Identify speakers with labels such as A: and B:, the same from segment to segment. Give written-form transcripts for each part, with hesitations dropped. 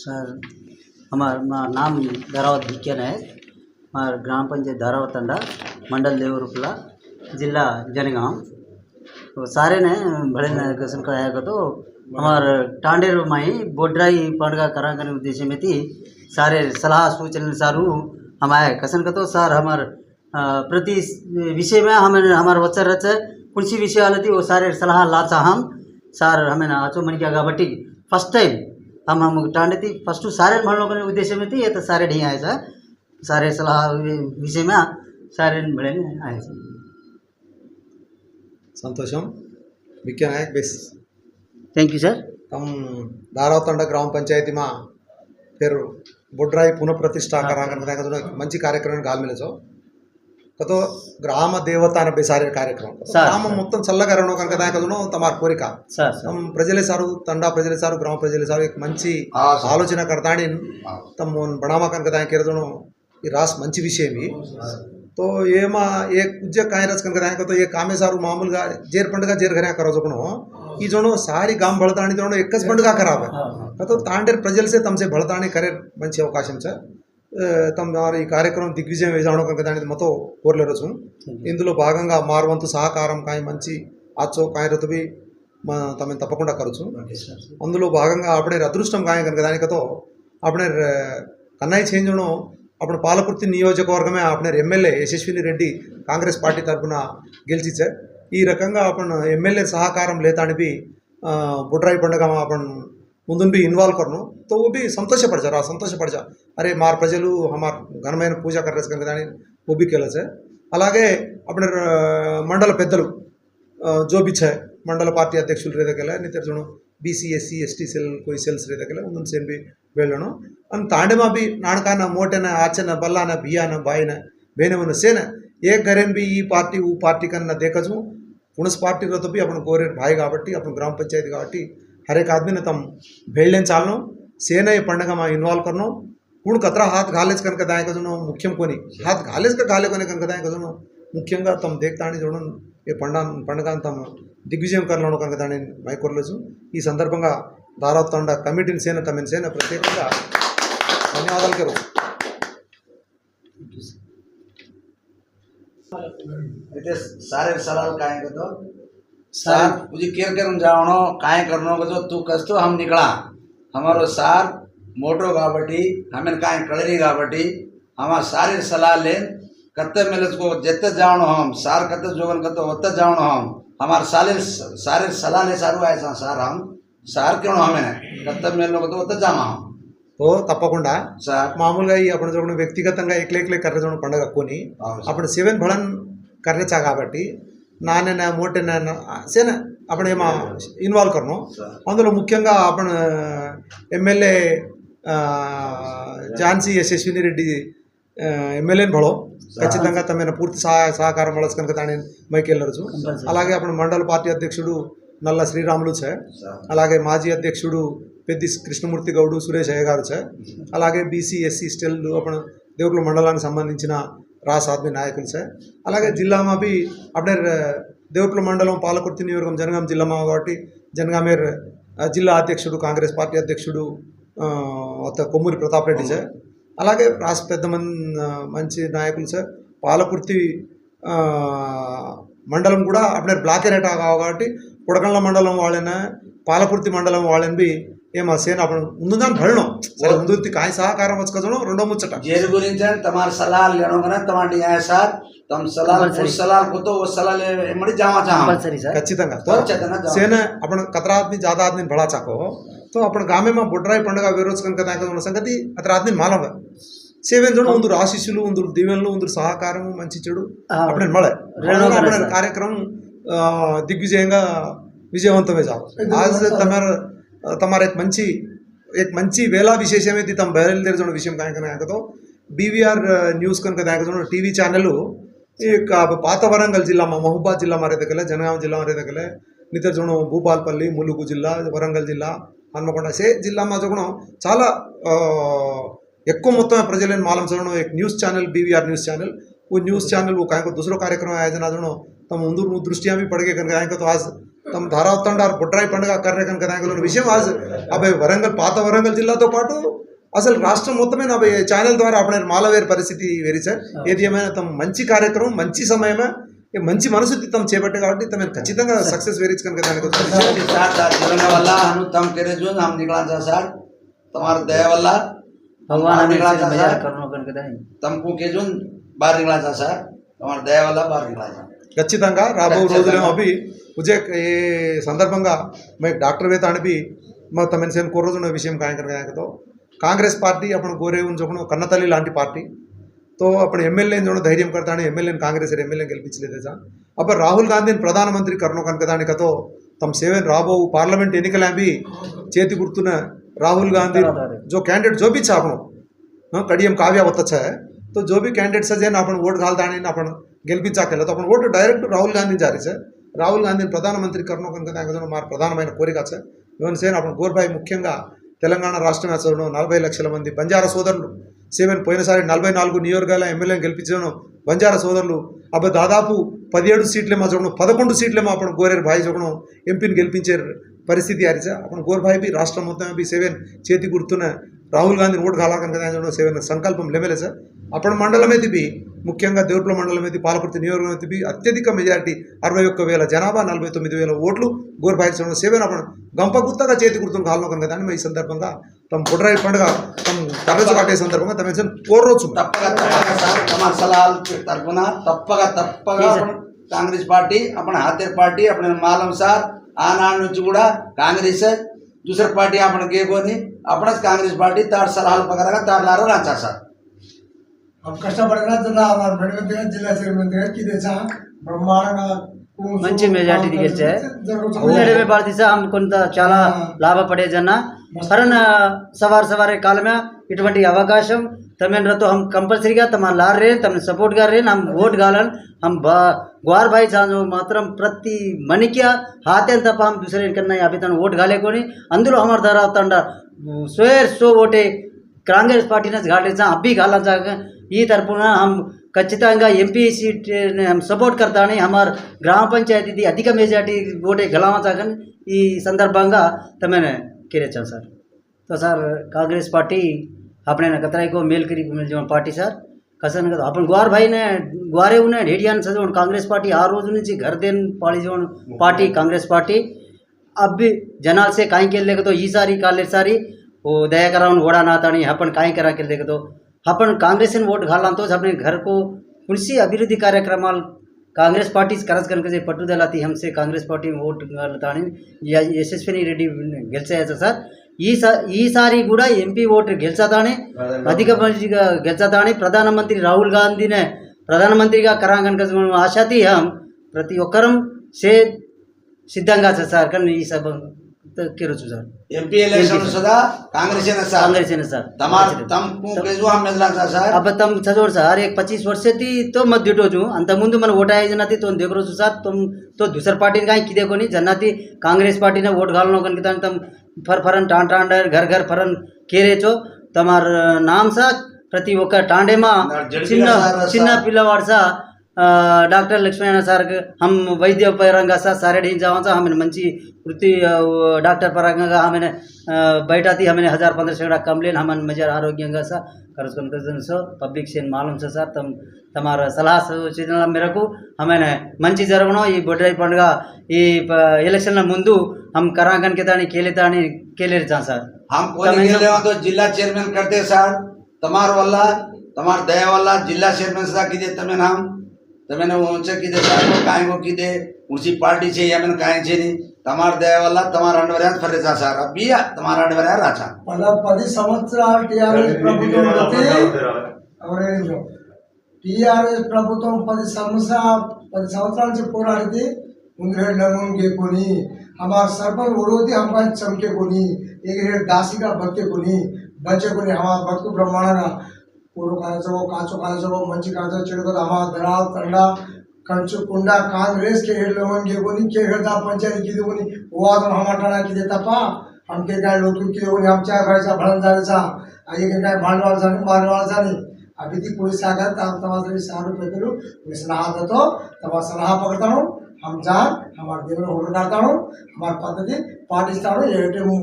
A: Sir हमारा नाम धारावत भिक्यन है। हमारा ग्राम पंचायत धारावत अंडा मंडल देवरुपला जिला जनगांव। तो सारे ने बड़े कसन कराया का तो हमारे टांडेर माई बोड्राई पंडगा कराने उद्देश्य में थी। सारे सलाह सूचना सारू हमारे कसन का तो सर हमारे प्रति विषय में हमें हमारे वचर रच कुछ विषय वाले थी वो सारे सलाह लाचा हम सर हमें ना आचो मन क्या गाबटी फर्स्ट टाइम हम टांडे थी फर्स्ट सारे लोगों के उद्देश्य में थी। ये तो सारे नहीं आए सर, सारे सलाह विषय में सारे बड़े आए सर।
B: संतोषम विज्ञान नायक बेस
A: थैंक यू सर।
B: तम धारावतंड ग्राम पंचायती में फिर बोड्राई पुनः प्रतिष्ठा करा मंची कार्यक्रम गाल मिले सो कतो ग्राम देवता ने बेसारे कार्यक्रम ग्राम మొత్తం చల్లగా రనో కనుక దాకదునో తమార్ కోరిక తమ ప్రజలే సారు తండా ప్రజలే సారు గ్రామ ప్రజలే సారు एक మంచి ఆలోచన करताणी तम बनामा कనుక దాకెరదునో ఈ రాస్ మంచి విషయమి तो ఏమా एक पूज्य कायरस कనుక దాకతో ये कामे सारू मामूलगा जेर पंडगा जेर घऱ्या करजोकनो ई जोनो सारी गाम बळताणी जोनो एकच पंडगा करावे तो तांडेर प्रजल से तमसे बळताणी करे మంచి అవకాశం छ तमारी कार्यक्रम दिग्विजय వేజాणो కనుక దాని మతో కోర్లేరొచ్చు। ఇందులో భాగంగా మార్వంతు సహకారం కాయ మంచి ఆచో కాయరతుబి తమ తప్పకుండా కరొచ్చు। అందులో భాగంగా આપણે అదృష్టం కాయ కనుక దానికతో આપણે కన్నయ్య చేంజును આપણે పాలకుర్తి నియోజకవర్గమే આપણે ఎమ్మెల్యే యశస్విని రెడ్డి కాంగ్రెస్ పార్టీ తరపున గెలిచిచ్చే। ఈ రకంగా आपण ఎమ్మెల్యే సహకారం లేతానిబి బుడ్రాయి పండుగ आपण मुंदुन भी इन्वॉल्व करनो तो वो भी संतोष पड़ जा संतोष पड़ जा अरे मार प्रजलू हमार घनమైన पूजा कर रहे कనుక वो भी केलस है। అలాగే अपने मंडल పెద్దలు जो भी है मंडल पार्टी अध्यक्षुल रे दकेला नितर जणो बीसी एससी एसटी सेल कोई सेल्स रे दकेला उन सेन भी वेळणो अन तांडेमा भी नाणकाना मोटेना आचना बल्लाना बियाना बायना बेनेवन सेना एक घरेन भी ई पार्टी वो पार्टी कन्ना देखजू पुनस पार्टी रो तो भी अपन गोरे भाई కాబట్టి अपन ग्राम पंचायत కాబట్టి हर एक आदमी ने तम भेड़लेन चालनो सेना ये पंडगा में इन्वॉल्व करनो कुण कतरा हाथ घालेज कनक दायक जुनो मुख्यम कोनी हाथ घालेज का घाले कोनी कनक दायक जुनो मुख्यंगा तम देखताणी जोडन ये पंडगा तम दिग्विजय करलो कनक दाणी मై कोरलेजु। ఈ సందర్భంగా దారావతండ కమిటీని సేన తమన్ సేన ప్రత్యేకంగా ధన్యవాదాలు కరు।
C: అయితే सारे सवाल काहे को तो सार मुझे केयर कर जावनो काय करनो को जो तू कस्तो हम निकला हमारो सार मोटो गाबटी हमें काय कळरी गाबटी हमार सारे सलाह लेन कत्ते मिलस को जत्ते जावनो हम सार कत्ते जोगन कत्ते ओत्ते जावनो हम हमार सारे सलाह ले सारू ऐसा सार हम सार क्यों हमें कत्ते मिलनो को तो ओत्ते जामा
B: तो తప్పకుండా మామూలుగా ఈ आपण जोगण వ్యక్తిగతంగా एकले कररे जोण పండగ कोनी आपण सेवन भळन कररेचा కాబట్టి नाने ना मोटे ना सेना अपने इन्वॉल्व करनो अंदर मुख्यंगा अपन एमएलए झांसी यशस्विनी रेड्डी एमएलए भलो खचिతంగా तमेन पूर्ति सहकार मळस कनक ताणी मैकेल्लरचु। అలాగే अपन मंडल पार्टी अध्यक्षुडु नल्ला श्रीरामुलु छे, అలాగే माजी अध्यक्षुडु पेद्दी कृष्णमूर्ति गौडु सुरेश अय्य गारु छे, అలాగే बीसी एससी स्टेल अपन देवकुल मंडलाనికి సంబంధించిన रास आदमी नायकुल से అలాగే जिला में भी अपने देवकुल मंडलम पालकुर्ति नियोजकवर्गम जनगाम जिला में కాబట్టి जनगामेर जिला अध्यक्षुडु कांग्रेस पार्टी अध्यक्षुडु कोम्मूरी प्रताप रेड्डी से అలాగే रास పెద్ద మంచి నాయకులు से పాలకుర్తి मंडलम కూడా अपने ब्लॉक एरिया కాబట్టి కొడకండ్ల మండలం వాళ్ళైనా పాలకుర్తి మండలం వాళ్ళని भी ఏమా సేన आपण ముందుగా భళ్ళను సరే ముందుతి కాయ సహకారం వచ్చకజను రెండో ముచ్చట
C: जेर गुరించి तमार सलाह लेनो गना तमाडी आय साथ तम सलाह फुल सलाह को तो वो सलाह ले मडी जावा चाहा
B: ఖచ్చితంగా तो సేన आपण कतरा आदमी ज्यादा आदमी भड़ा चाको तो आपण गामे में बोड्राई पंडगा विरोध कनक दायक संगति अतर आदमी मालव सेवन जण ಒಂದು ಆಶೀಸ್ಸುಲು ಒಂದು ದಿವೆನ್ಲು ಒಂದು ಸಹಕಾರము మంచి చెడు आपण మಳೆ आपण कार्यक्रम दिग्विजयंगा विजयवंतమే जाओ आज तमार एक मंची वेला विशेष में तम बयलदेर जो विषय काय तो बीवीआर न्यूज़ कनक दायक जो टीवी चैनल एक पात वरंगल जिला में महबूबाबाद जिला में रहते जनगाम जिला में रहते नितर जो भूपालपल्ली मुलुगु जिला वरंगल जिला हनुमकोंड से जिला में जो चाला ఎక్కువ మొత్తం ప్రజలను మాలం చదవడం एक news channel BVR news channel वो न्यूज़ चैनल वो काय को दूसरो कार्यक्रम आयोजन आजनो तम उंदूर दृष्टिया भी पड़ गए कनक तो आज తమ ధారావతండ బుడ్రాయి పండుగ కార్యక్రమం కదాంగలో విషయం आज అబ్బాయి వరంగల్ పాత వరంగల్ జిల్లాతో పాటు అసలు రాష్ట్రం మొత్తమే నా ఛానల్ ద్వారా అప్పుడు మాలవేరు పరిస్థితి వేరు సార్ ఏది ఏమైనా తమ మంచి కార్యక్రమం మంచి సమయమే మంచి మనసు తమ చేపట్టే కాబట్టి తమ ఖచ్చితంగా సక్సెస్ వేరించుకొని దానికి
C: वल्ला हम तम करे जो हम निकला था सर तुम्हारे दया वल्ला
A: भगवान हमें
C: निकला था सर
A: करुणा करके दें
C: तुमको के जो बाहर निकला था सर तुम्हारे दया वल्ला बाहर निकला था
B: ఖచ్చితంగా రాబో రోజుల్లో అవి मुझे ये సందర్భంగా मैं डॉक्टर वेता भी मैं तमें से को రోజు विषय काय कर तो कांग्रेस पार्टी अपन गोरे उन जो कन्नतली लांटी पार्टी तो अपन एमएलए जो धैर्य करता एमएलए कांग्रेस एमएलए गेलिंचले अब राहुल गांधी प्रधानमंत्री करनो कनकदानिक तो तम सेवन राबो पार्लियामेंट एनिकल भी चेती गुर्तुन राहुल गांधी जो कैंडिडेट जो भी छापनो कड़ियम काव्या वत्ता है तो जो भी कैंडिडेट है अपन वोट घालता अपन गेलिंचा तो अपन वोट डायरेक्ट राहुल गांधी जारी है राहुल गांधी प्रधानमंत्री करनो कनक मार प्रधानమైన కోరిక है इवन से अपन गोर भाई मुख्యంగా తెలంగాణ రాష్ట్రం అసలు 40 లక్షల మంది బంజారా సోదరులు సేవన్ పోయినసారి 44 నియోజకవర్గాల ఎమ్మెల్యేని గెలిపించను బంజారా సోదరులు అబ్బ దాదాపు 17 సీట్లే మా చూడను 11 సీట్లే మా आपण గోరేర్ భాई చూడను ఎంపీని గెలిపించే పరిస్థితి ఆరిసా आपण గోర్ భాई भी రాష్ట్రం మొత్తం भी సేవన్ చేతి గుర్తున రాహుల్ గాంధీ ఓటు కాలాకన్ కదా చూడను సేవన్ సంకల్పం లేవలే సార్ आपण మండలం में भी ముఖ్యంగా దేవరపల్లి మండలం में పాలకుర్తి నియోజకవర్గం में भी అత్యధిక మెజారిటీ 61,000 జనాభా 49,000 ఓట్లు గోర్ భాई చూడను సేవన్ आपण గంప గుత్తగా చేతి గుర్తును కాలాకన్ కదా అని ఈ సందర్భంగా తమ బుడ్రాయి పండుగ తమ కర్రజు కాటే సందర్భంగా తమ కోరొచ్చు
C: तमार सलाल तरफुना तप्पगा कांग्रेस पार्टी अपन हातेर पार्टी अपने मालम सार आना నుంచి కూడా कांग्रेस दूसरी पार्टी अपन के कोनी अपनच कांग्रेस पार्टी तार सलाल पकड़गा तार लारो राचा सर
D: हम కష్టపడిన జిల్లా బడివంతిగా జిల్లా చైర్మన్ కిదేచా బ్రహ్మాండంగా
A: మంచి మెజార్టీ గెలిచే ఉన్నడే భారతీయ हम కొంత చాలా లాభపడేజన్న कारण सवार काल में इటువంటి అవకాశం तमें तो हम कंपलसरीगा तम लार रहे तम सपोर्ट कर रहे हम वोट गालन हम ग्वार भाई साजो मात्रम प्रति मनिक्या हाथे तप हम दूसरे करना अभी तक वोट गाले को अंदर हमारे धारा तंड स्वेर सो वोटे कांग्रेस पार्टी ने गाले अभी गाला ఈ తరపున हम ఖచ్చితంగా ఎంపీ సీట్ हम सपोर्ट करता नहीं हमार ग्राम पंचायत दी अधिक मेजॉरिटी वोटे गलावा चाहन ఈ సందర్భంగా तमें केरे चल सर तो सर कांग्रेस पार्टी अपने न कतराई को मेल करी जो पार्टी सर कसन का अपन ग्वार भाई ने ग्वारे उन्हें ढेडियान से जो कांग्रेस पार्टी आ रोज నుంచి घर देन पाली जो पार्टी कांग्रेस पार्टी अब भी जनाल से काई के लेके तो ई सारी काले सारी वो दया कराउन घोड़ा ना तानी अपन काई करा के लेके तो अपन कांग्रेस ने वोट घालना तो अपने घर को कुणसी अभिवृद्धि कार्यक्रमाल कांग्रेस पार्टी करज कनके पट्टुदला थी हमसे कांग्रेस पार्टी वोट घालतानी या यशस्विनी रेड्डी गेलिचायचं सर ఈసారి కూడా ఎంపీ ఓటు గెలిచాతానే అధిక మంచిగా గెలిచాతానే ప్రధానమంత్రి రాహుల్ గాంధీనే ప్రధానమంత్రిగా కరాంగన్ కజం ఆశాతి हम ప్రతి ఒక్కరం से సిద్ధంగా సార్ కానీ ఈ సభ केरोचु सर
C: एमपी इलेक्शन सुधा कांग्रेस ने सर तमार तम को केजु हम मेदला सर
A: अब तम सजोर सर एक 25 वर्ष थी तो मत दिटो छु अंत मुंदु मन वोट आय जनाती तो देखरो छु सर तुम तो दूसर पार्टी काय किदे कोनी जनाती कांग्रेस पार्टी ने वोट घालनो कन कितान तम फरफरन टांड घर घर फरन केरे छो तमार नाम सा प्रति ओक टांडे मा चिन्न पिल्लावाड सा डॉक्टर लक्ष्मण सर हम वैद्य पరంగా सारे ढी जावा हमें मंची वृत्ति डॉक्टर पరంగా हमें बैठा थी हमें 1000-1500 कंप्लेन हम मेजर आरोग्य सा कर सो पब्लिक से मालूम से सर तम तमारा सलाह सूचना मेరకు हमें मंची जरगनो ఈ బొడ్రాయి పండుగ ఈ ఎలక్షన్ ముందు हम करांगन के तानी केले चा सर
C: हम कोनी गेले तो जिला चेयरमैन करते सर तमार वल्ला तमार दया वल्ला जिला चेयरमैन सा कीदे तमें नाम तमें ऊंचे कीदे सर काय को कीदे ऊंची पार्टी छे या काय छे नी तमार दया वल्ला तमार अंडवऱ्यात फरेचा सर अभी तमार अंडवऱ्या राचा
D: 10 సంవత్సరాల టిఆర్ఎస్ ప్రభుత్వం ఉంటే అవరేంజో టిఆర్ఎస్ ప్రభుత్వం 10 సంవత్సరాల నుంచి పోరాడితే ముందు నమూన్ के कोनी हमार सरपंच विरोधी हमका चमके कोनी एक रेड दासी का बच्चे कोनी हमार बच्चों ब्रह्मांडा पूर्व काचो मंची काचो चिड़को हमार दराव तंडा कंचु कुंडा कांग्रेस के हेड लोगन के कोनी के हेडा पंचायत की कोनी वो तो हमार टाणा की देता पा हम के काय लोग के कोनी हम चाय भाईचा भळन जायचा आये के काय भांडवाल जाने मारवाल जाने अभी ती पुलिस आगर तमासरी 100 रुपये करू पुलिस ना आता तो तमा सलाह पकड़ता हूं हम जान हमारे देवर होटल करता हूँ हमारी पद्धति పాటిస్తాను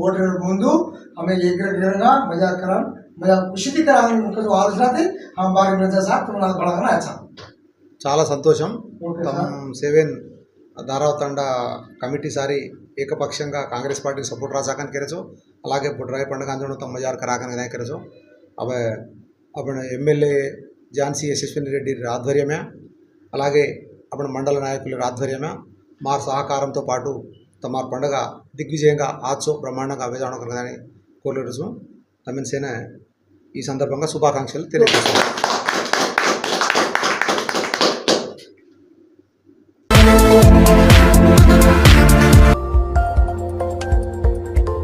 D: ఓటు ముందు हमें एक मजा करा मजा खुशी की तरह जो आलोचना थी हम बारे में साथ तुम्हारा बढ़ाना अच्छा
B: చాలా సంతోషం
D: ఓకే
B: తమ
D: సార్.
B: 7 ధారావ తండ కమిటీ సారి ఏకపక్షంగా కాంగ్రెస్ పార్టీకి సపోర్ట్ రాసాకని కరెছো అలాగే బుడ్రాయి పండుగ అంజను తమ మజార్ కరాకని వినాయ కరెছো అవ అప్పుడు ఎమ్మెల్యే ఝాన్సీ యశస్విని రెడ్డి ఆధ్వర్యమే అలాగే అప్పుడు మండల నాయకుల ఆధ్వర్యమే మా సహకారంతో పాటు తమ పండుగ దిగ్విజయంగా ఆచో బ్రహ్మాండంగా విజయవాడ కలగదని కోరుతూ తమిళ సేన ఈ సందర్భంగా శుభాకాంక్షలు తెలియజేస్తున్నాను.